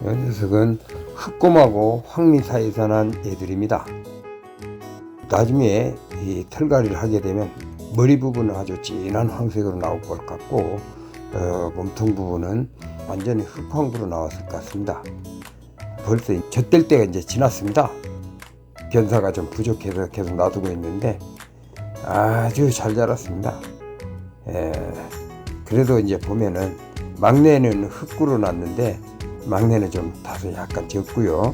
이 녀석은 흑곰하고 황리 사이에서 난 애들입니다. 나중에 이 털갈이를 하게 되면 머리 부분은 아주 진한 황색으로 나올 것 같고 몸통 부분은 완전히 흑황구로 나왔을 것 같습니다. 벌써 젖될 때가 이제 지났습니다. 견사가 좀 부족해서 계속 놔두고 있는데 아주 잘 자랐습니다. 그래도 이제 보면은 막내는 흑구로 났는데 막내는 좀 다소 약간 적고요.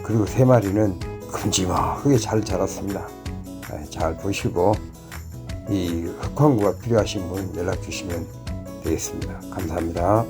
그리고 세 마리는 큼지막하게 잘 자랐습니다. 잘 보시고 이 흑황구가 필요하신 분 연락 주시면 되겠습니다. 감사합니다.